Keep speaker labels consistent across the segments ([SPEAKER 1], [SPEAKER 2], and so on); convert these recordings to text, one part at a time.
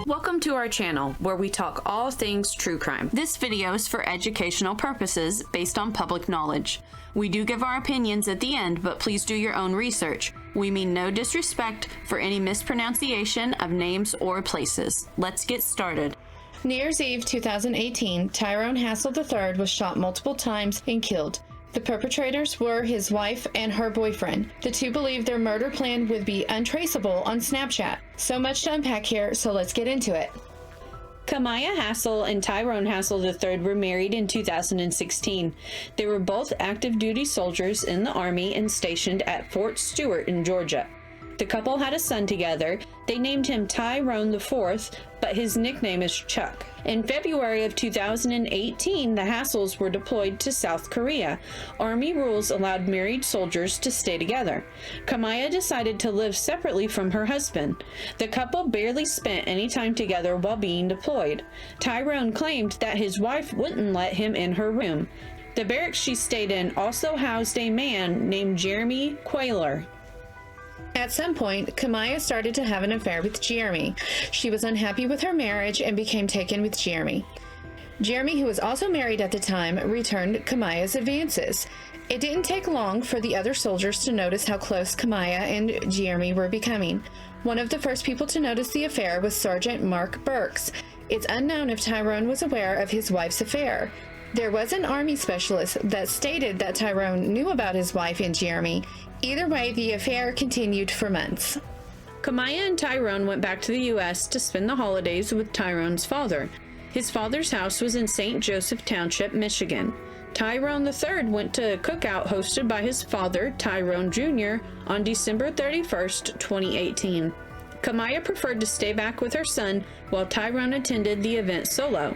[SPEAKER 1] Welcome to our channel, where we talk all things true crime. This video is for educational purposes based on public knowledge. We do give our opinions at the end, but please do your own research. We mean no disrespect for any mispronunciation of names or places. Let's get started.
[SPEAKER 2] New Year's Eve 2018, Tyrone Hassel III was shot multiple times and killed. The perpetrators were his wife and her boyfriend. The two believed their murder plan would be untraceable on Snapchat. So much to unpack here, so let's get into it.
[SPEAKER 1] Kemia Hassel and Tyrone Hassel III were married in 2016. They were both active duty soldiers in the Army and stationed at Fort Stewart in Georgia. The couple had a son together. They named him Tyrone IV, but his nickname is Chuck. In February of 2018, the Hassels were deployed to South Korea. Army rules allowed married soldiers to stay together. Kemia decided to live separately from her husband. The couple barely spent any time together while being deployed. Tyrone claimed that his wife wouldn't let him in her room. The barracks she stayed in also housed a man named Jeremy Quayler.
[SPEAKER 2] At some point, Kemia started to have an affair with Jeremy. She was unhappy with her marriage and became taken with Jeremy. Jeremy, who was also married at the time, returned Kemia's advances. It didn't take long for the other soldiers to notice how close Kemia and Jeremy were becoming. One of the first people to notice the affair was Sergeant Mark Burks. It's unknown if Tyrone was aware of his wife's affair. There was an Army specialist that stated that Tyrone knew about his wife and Jeremy. Either way, the affair continued for months.
[SPEAKER 1] Kemia and Tyrone went back to the U.S. to spend the holidays with Tyrone's father. His father's house was in St. Joseph Township, Michigan. Tyrone III went to a cookout hosted by his father, Tyrone Jr., on December 31st, 2018. Kemia preferred to stay back with her son while Tyrone attended the event solo.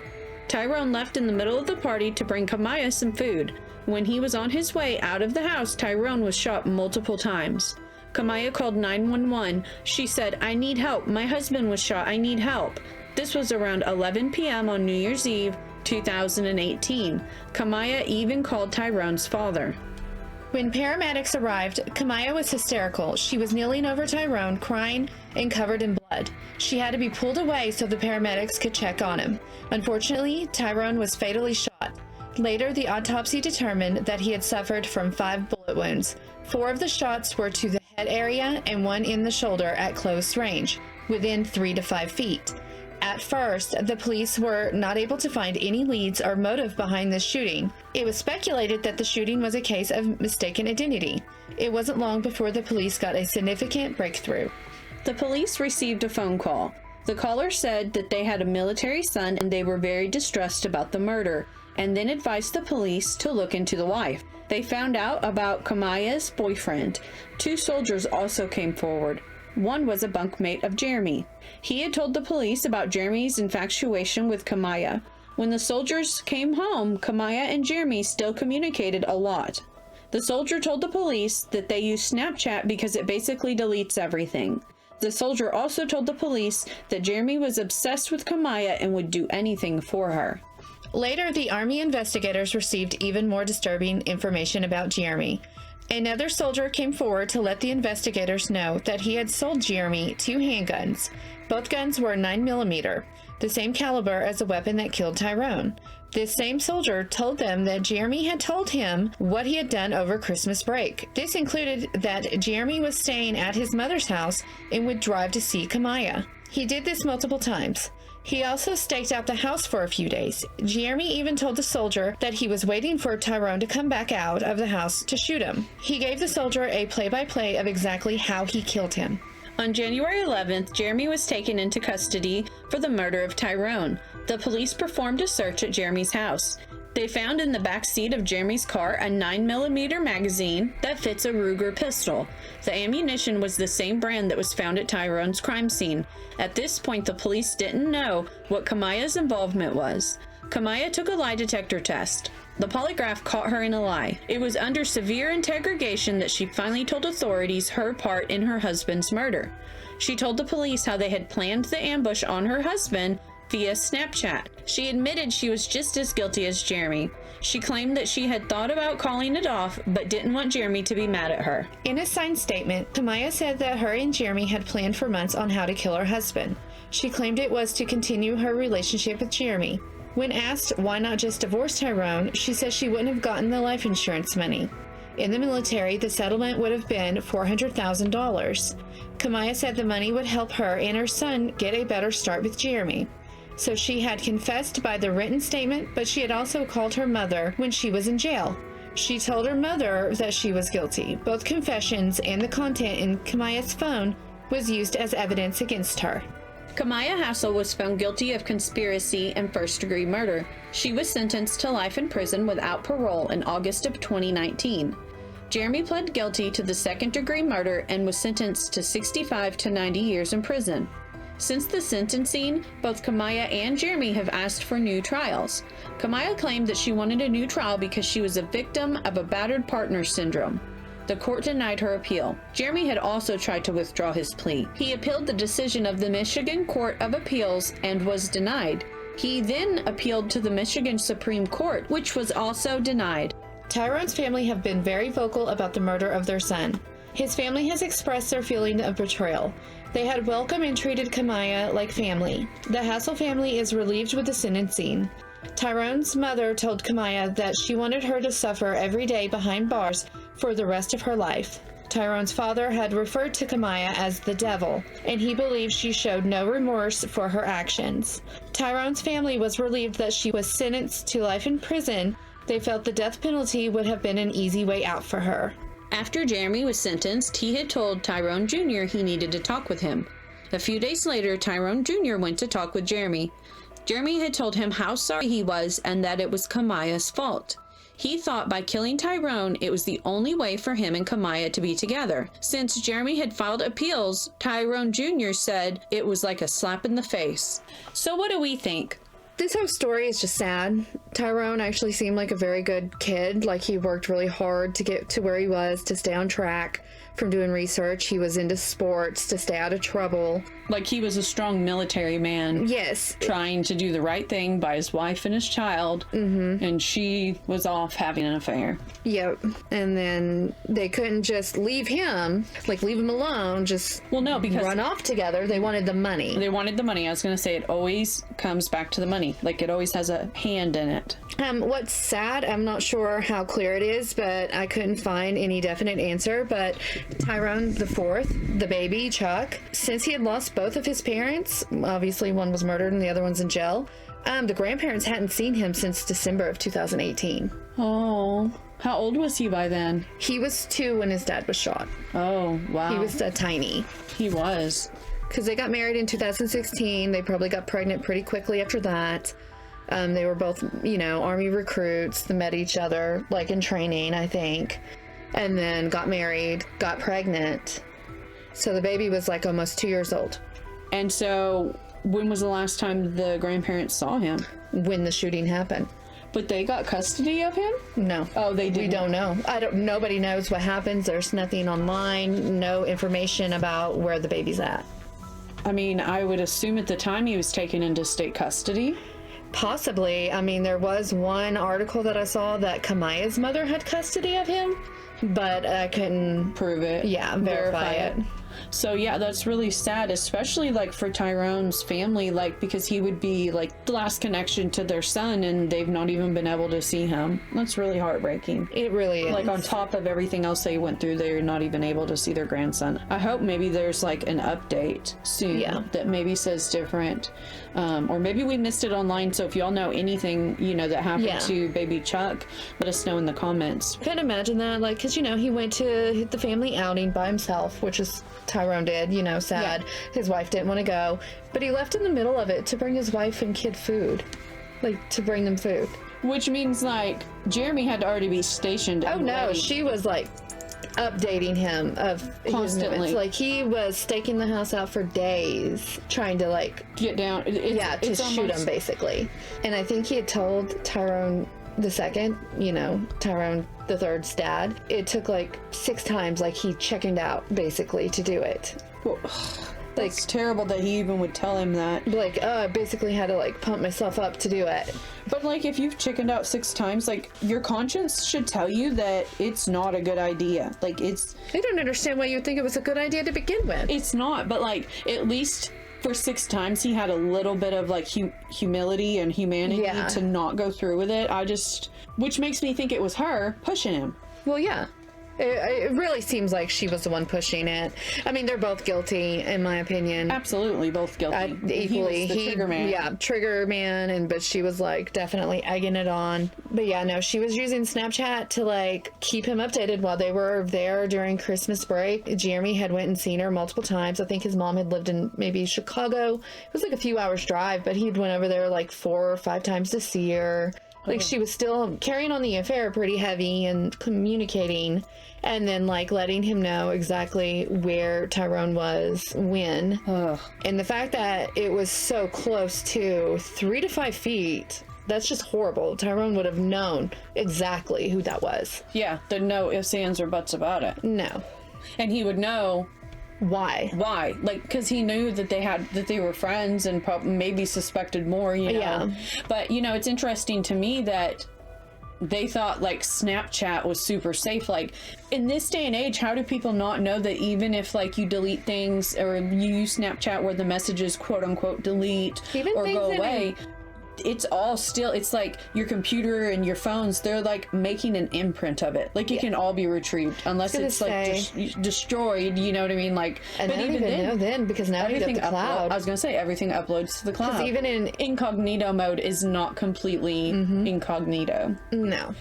[SPEAKER 1] Tyrone left in the middle of the party to bring Kemia some food. When he was on his way out of the house, Tyrone was shot multiple times. Kemia called 911. She said, "I need help. My husband was shot. I need help." This was around 11 p.m. on New Year's Eve, 2018. Kemia even called Tyrone's father.
[SPEAKER 2] When paramedics arrived, Kemia was hysterical. She was kneeling over Tyrone, crying and covered in blood. She had to be pulled away so the paramedics could check on him. Unfortunately, Tyrone was fatally shot. Later, the autopsy determined that he had suffered from 5 bullet wounds. 4 of the shots were to the head area and 1 in the shoulder at close range, within 3 to 5 feet. At first, the police were not able to find any leads or motive behind this shooting. It was speculated that the shooting was a case of mistaken identity. It wasn't long before the police got a significant breakthrough.
[SPEAKER 1] The police received a phone call. The caller said that they had a military son and they were very distressed about the murder, and then advised the police to look into the wife. They found out about Kemia's boyfriend. 2 soldiers also came forward. One was a bunkmate of Jeremy. He had told the police about Jeremy's infatuation with Kemia. When the soldiers came home, Kemia and Jeremy still communicated a lot. The soldier told the police that they use Snapchat because it basically deletes everything. The soldier also told the police that Jeremy was obsessed with Kemia and would do anything for her.
[SPEAKER 2] Later, the Army investigators received even more disturbing information about Jeremy. Another soldier came forward to let the investigators know that he had sold Jeremy 2 handguns. Both guns were 9mm, the same caliber as the weapon that killed Tyrone. This same soldier told them that Jeremy had told him what he had done over Christmas break. This included that Jeremy was staying at his mother's house and would drive to see Kemia. He did this multiple times. He also staked out the house for a few days. Jeremy even told the soldier that he was waiting for Tyrone to come back out of the house to shoot him. He gave the soldier a play-by-play of exactly how he killed him.
[SPEAKER 1] On January 11th, Jeremy was taken into custody for the murder of Tyrone. The police performed a search at Jeremy's house. They found in the back seat of Jeremy's car a 9mm magazine that fits a Ruger pistol. The ammunition was the same brand that was found at Tyrone's crime scene. At this point, the police didn't know what Kemia's involvement was. Kemia took a lie detector test. The polygraph caught her in a lie. It was under severe interrogation that she finally told authorities her part in her husband's murder. She told the police how they had planned the ambush on her husband, via Snapchat. She admitted she was just as guilty as Jeremy. She claimed that she had thought about calling it off, but didn't want Jeremy to be mad at her.
[SPEAKER 2] In a signed statement, Kemia said that her and Jeremy had planned for months on how to kill her husband. She claimed it was to continue her relationship with Jeremy. When asked why not just divorce Tyrone, she said she wouldn't have gotten the life insurance money. In the military, the settlement would have been $400,000. Kemia said the money would help her and her son get a better start with Jeremy. So she had confessed by the written statement, but she had also called her mother when she was in jail. She told her mother that she was guilty. Both confessions and the content in Kemia's phone was used as evidence against her.
[SPEAKER 1] Kemia Hassel was found guilty of conspiracy and first-degree murder. She was sentenced to life in prison without parole in August of 2019. Jeremy pled guilty to the second-degree murder and was sentenced to 65 to 90 years in prison. Since the sentencing, both Kemia and Jeremy have asked for new trials. Kemia claimed that she wanted a new trial because she was a victim of a battered partner syndrome. The court denied her appeal. Jeremy had also tried to withdraw his plea. He appealed the decision of the Michigan Court of Appeals and was denied. He then appealed to the Michigan Supreme Court, which was also denied.
[SPEAKER 2] Tyrone's family have been very vocal about the murder of their son. His family has expressed their feeling of betrayal. They had welcomed and treated Kemia like family. The Hassel family is relieved with the sentencing. Tyrone's mother told Kemia that she wanted her to suffer every day behind bars for the rest of her life. Tyrone's father had referred to Kemia as the devil, and he believed she showed no remorse for her actions. Tyrone's family was relieved that she was sentenced to life in prison. They felt the death penalty would have been an easy way out for her.
[SPEAKER 1] After Jeremy was sentenced, he had told Tyrone Jr. he needed to talk with him. A few days later, Tyrone Jr. went to talk with Jeremy. Jeremy had told him how sorry he was and that it was Kemia's fault. He thought by killing Tyrone, it was the only way for him and Kemia to be together. Since Jeremy had filed appeals, Tyrone Jr. said it was like a slap in the face. So what do we think?
[SPEAKER 2] This whole story is just sad. Tyrone actually seemed like a very good kid. Like, he worked really hard to get to where he was, to stay on track from doing research. He was into sports to stay out of trouble.
[SPEAKER 1] Like, he was a strong military man.
[SPEAKER 2] Yes.
[SPEAKER 1] Trying to do the right thing by his wife and his child. Mm-hmm. And she was off having an affair.
[SPEAKER 2] Yep. And then they couldn't just leave him, like leave him alone, just
[SPEAKER 1] because
[SPEAKER 2] run off together. They wanted the money.
[SPEAKER 1] They wanted the money. I was going to say it always comes back to the money. Like, it always has a hand in it.
[SPEAKER 2] What's sad, I'm not sure how clear it is, but I couldn't find any definite answer. But Tyrone the fourth, the baby, Chuck, since he had lost both of his parents, obviously one was murdered and the other one's in jail, the grandparents hadn't seen him since December of 2018.
[SPEAKER 1] Oh, how old was he by then?
[SPEAKER 2] He was 2 when his dad was shot.
[SPEAKER 1] Oh, wow.
[SPEAKER 2] He was tiny.
[SPEAKER 1] He was.
[SPEAKER 2] Because they got married in 2016. They probably got pregnant pretty quickly after that. They were both, Army recruits. They met each other, like, in training, I think. And then got married, got pregnant. So the baby was, like, almost 2 years old.
[SPEAKER 1] And so, when was the last time the grandparents saw him?
[SPEAKER 2] When the shooting happened.
[SPEAKER 1] But they got custody of him?
[SPEAKER 2] No.
[SPEAKER 1] Oh, they didn't?
[SPEAKER 2] We don't know. Nobody knows what happens. There's nothing online, no information about where the baby's at.
[SPEAKER 1] I mean, I would assume at the time he was taken into state custody.
[SPEAKER 2] Possibly. I mean, there was one article that I saw that Kemia's mother had custody of him, but I couldn't
[SPEAKER 1] prove it.
[SPEAKER 2] Yeah, verify it.
[SPEAKER 1] So yeah, that's really sad, especially like for Tyrone's family, like because he would be like the last connection to their son and they've not even been able to see him. That's really heartbreaking.
[SPEAKER 2] It really is.
[SPEAKER 1] Like on top of everything else they went through, they're not even able to see their grandson. I hope maybe there's like an update soon that maybe says different. Or maybe we missed it online, so if y'all know anything, that happened to baby Chuck, let us know in the comments.
[SPEAKER 2] I can't imagine that, like, because, he went to hit the family outing by himself, which is Tyrone did, sad. Yeah. His wife didn't want to go, but he left in the middle of it to bring his wife and kid food, like, to bring them food.
[SPEAKER 1] Which means, like, Jeremy had to already be stationed.
[SPEAKER 2] Oh, no, she was, like, updating him of
[SPEAKER 1] constantly.
[SPEAKER 2] Like, he was staking the house out for days, trying to, like,
[SPEAKER 1] get down.
[SPEAKER 2] To shoot him, basically. And I think he had told Tyrone the second, Tyrone the third's dad, it took like 6 times, like, he chickened out basically to do it. Like,
[SPEAKER 1] It's terrible that he even would tell him that.
[SPEAKER 2] like, I basically had to, like, pump myself up to do it.
[SPEAKER 1] But, like, if you've chickened out 6 times, like, your conscience should tell you that it's not a good idea. Like,
[SPEAKER 2] I don't understand why you would think it was a good idea to begin with.
[SPEAKER 1] it's not, but, like, at least for 6 times he had a little bit of, like, humility and humanity
[SPEAKER 2] Yeah.
[SPEAKER 1] to not go through with it. Which makes me think it was her pushing him.
[SPEAKER 2] Well, yeah. It really seems like she was the one pushing it. I mean, they're both guilty, in my opinion.
[SPEAKER 1] Absolutely, both guilty.
[SPEAKER 2] Equally.
[SPEAKER 1] He was the trigger man.
[SPEAKER 2] Yeah, trigger man, but she was, like, definitely egging it on. But yeah, no, she was using Snapchat to, like, keep him updated while they were there during Christmas break. Jeremy had went and seen her multiple times. I think his mom had lived in maybe Chicago. It was like a few hours drive, but he'd went over there like 4 or 5 times to see her. Like, she was still carrying on the affair pretty heavy and communicating, and then, like, letting him know exactly where Tyrone was when.
[SPEAKER 1] Ugh.
[SPEAKER 2] And the fact that it was so close to 3 to 5 feet, that's just horrible. Tyrone would have known exactly who that was.
[SPEAKER 1] Yeah, there's no ifs, ands, or buts about it.
[SPEAKER 2] No.
[SPEAKER 1] And he would know
[SPEAKER 2] Why?
[SPEAKER 1] like, because he knew that they were friends and probably maybe suspected more, you know.
[SPEAKER 2] Yeah.
[SPEAKER 1] But, you know, it's interesting to me that they thought, like, Snapchat was super safe. Like, in this day and age, how do people not know that even if, like, you delete things or you use Snapchat where the messages quote unquote delete
[SPEAKER 2] Even
[SPEAKER 1] or
[SPEAKER 2] things
[SPEAKER 1] go
[SPEAKER 2] that
[SPEAKER 1] away, it's all still, it's like your computer and your phones, they're like making an imprint of it. Like, it can all be retrieved unless it's like destroyed, you know what I mean? Like,
[SPEAKER 2] And
[SPEAKER 1] but
[SPEAKER 2] I don't even know then, because now you got the cloud.
[SPEAKER 1] I was gonna say, everything uploads to the cloud.
[SPEAKER 2] Even in
[SPEAKER 1] incognito mode is not completely incognito.
[SPEAKER 2] No.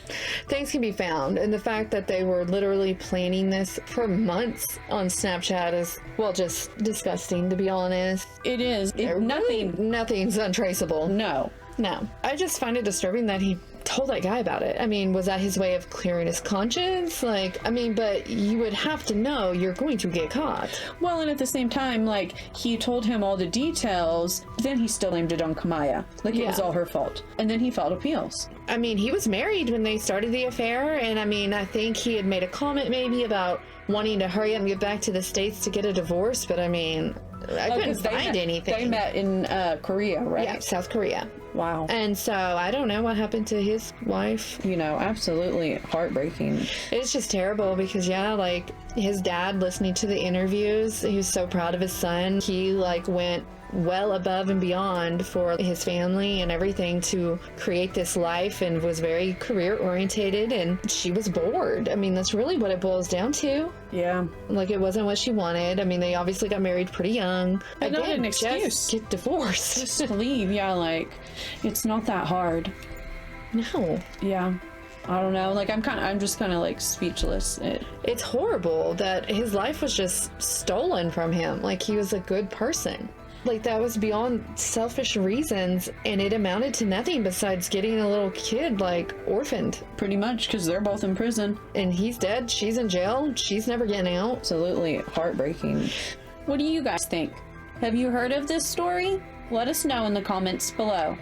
[SPEAKER 2] Things can be found. And the fact that they were literally planning this for months on Snapchat is, well, just disgusting, to be honest.
[SPEAKER 1] It is.
[SPEAKER 2] Nothing's untraceable.
[SPEAKER 1] No.
[SPEAKER 2] No. I just find it disturbing that he told that guy about it. I mean, was that his way of clearing his conscience? Like, I mean, but you would have to know you're going to get caught.
[SPEAKER 1] Well, and at the same time, like, he told him all the details, then he still aimed it on Kemia. Like, it was all her fault. And then he filed appeals.
[SPEAKER 2] I mean, he was married when they started the affair, and I mean, I think he had made a comment maybe about wanting to hurry up and get back to the States to get a divorce, but I mean, I couldn't find anything.
[SPEAKER 1] They met in Korea, right?
[SPEAKER 2] Yeah, South Korea.
[SPEAKER 1] Wow.
[SPEAKER 2] And so I don't know what happened to his wife.
[SPEAKER 1] You know, absolutely heartbreaking.
[SPEAKER 2] It's just terrible because, yeah, like, his dad, listening to the interviews, he was so proud of his son. He, like, went well above and beyond for his family and everything to create this life, and was very career orientated, and she was bored. I mean, that's really what it boils down to.
[SPEAKER 1] Yeah.
[SPEAKER 2] Like, it wasn't what she wanted. I mean, they obviously got married pretty young.
[SPEAKER 1] But not an excuse.
[SPEAKER 2] Just get divorced.
[SPEAKER 1] Just to leave. Yeah, like, it's not that hard.
[SPEAKER 2] No.
[SPEAKER 1] Yeah. I don't know. Like, I'm just kind of like speechless.
[SPEAKER 2] It's horrible that his life was just stolen from him. Like, he was a good person. Like, that was beyond selfish reasons, and it amounted to nothing besides getting a little kid, like, orphaned.
[SPEAKER 1] Pretty much, because they're both in prison.
[SPEAKER 2] And he's dead, she's in jail, she's never getting out.
[SPEAKER 1] Absolutely heartbreaking. What do you guys think? Have you heard of this story? Let us know in the comments below.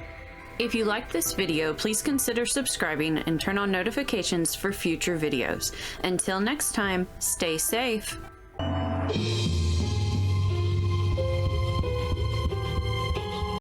[SPEAKER 1] If you liked this video, please consider subscribing and turn on notifications for future videos. Until next time, stay safe.